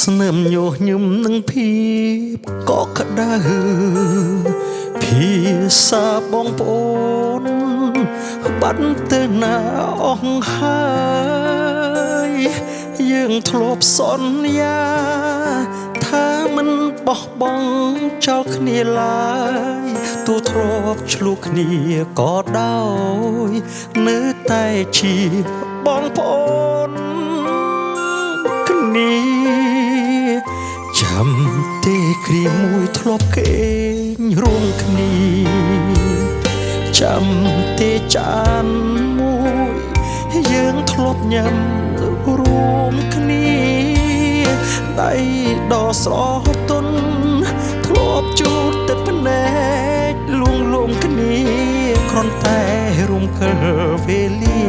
ស្នឹមញោះញឹមនឹងភាពក៏ក្តៅភាសាបងប្អូនបាត់ទៅណាអស់ហើយយើងធ្លាប់សន្យាថាមិនបោះបង់ចោលគ្នាឡើយទូធ្លាប់ឆ្លុះគ្នាក៏ដោយនៅតែជាបងប្អូនគ្នាចាំទេគ្រាមួយធ្លាប់គេងរួមគ្នាចាំទេចានមួយយើងធ្លាប់ញ៉ាំរួមគ្នាដៃដ៏ស្រស់ទន់ធ្លាប់ជូតទឹកភ្នែកលួងលោមគ្នាគ្រាន់តែរួមកិលវេលា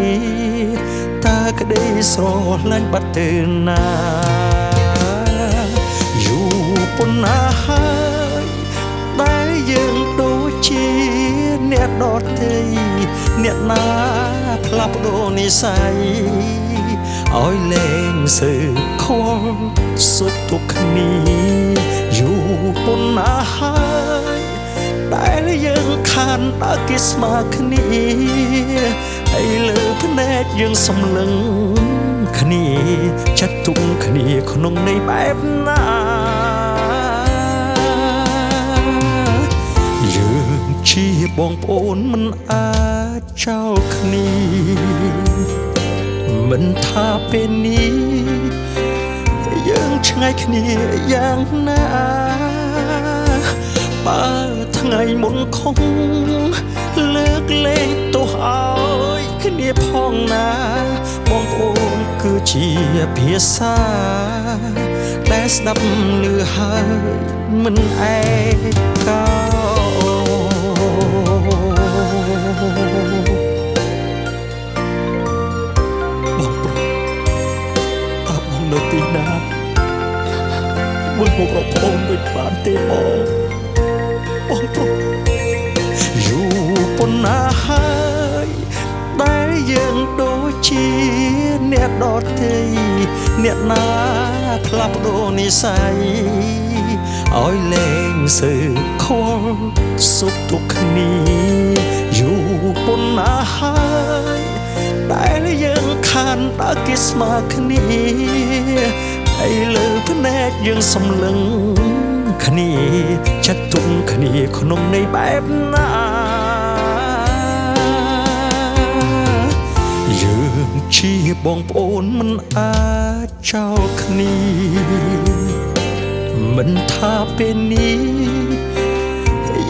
តើក្តីស្រឡាញ់បាត់ទៅណាយូរប៉ុណ្ណាហើយដែលយើងដូចជាអ្នកដទៃអ្នកណាផ្លាស់ប្ដូរនិស្ស័យឲ្យលែងសើខលសុខទុក្ខគ្នាយូរប៉ុណ្ណាហើយដែលយើងខានដើរគេស្មើគ្នាហើយលើភ្នែកយើងសម្លឹងគ្នាចាត់ទុកគ្នាក្នុងន័យបែបណាយើងជាបងប្អូនមិនអាចចោលគ្នាមិនថាពេលនេះយើងឆ្ងាយគ្នាយ៉ាងណាបើថ្ងៃមុនខំលើកលែងទោសឲ្យគ្នាផងណាបងប្អូនគឺជាភាសាដែលស្ដាប់ឮហើយមិនឯកោនៅទីណាមើលមករកបងវិញបានទេបងប្រុសយូរប៉ុណ្ណាហើយដែលយើងដូចជាអ្នកដទៃអ្នកណាផ្លាស់ប្ដូរនិស្ស័យឲ្យលែងសើខលសុខទុក្ខគ្នាយូរប៉ុណ្ណាហើយដែលយើងខានដើរគេស្មើគ្នាហើយលើភ្នែកយើងសម្លឹងគ្នាចាត់ទុកគ្នាក្នុងន័យបែបណាយើងជាបងប្អូនមិនអាចចោលគ្នាមិនថាពេលនេះ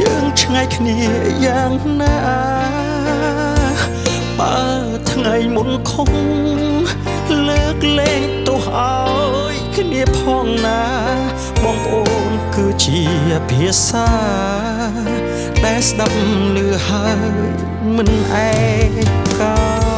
យើងឆ្ងាយគ្នាយ៉ាងណាបើថ្ងៃមុនខំលើកលែងទោសឲ្យគ្នាផងណាបងប្អូនគឺជាភាសាដែលស្ដាប់ឮហើយមិនឯកោ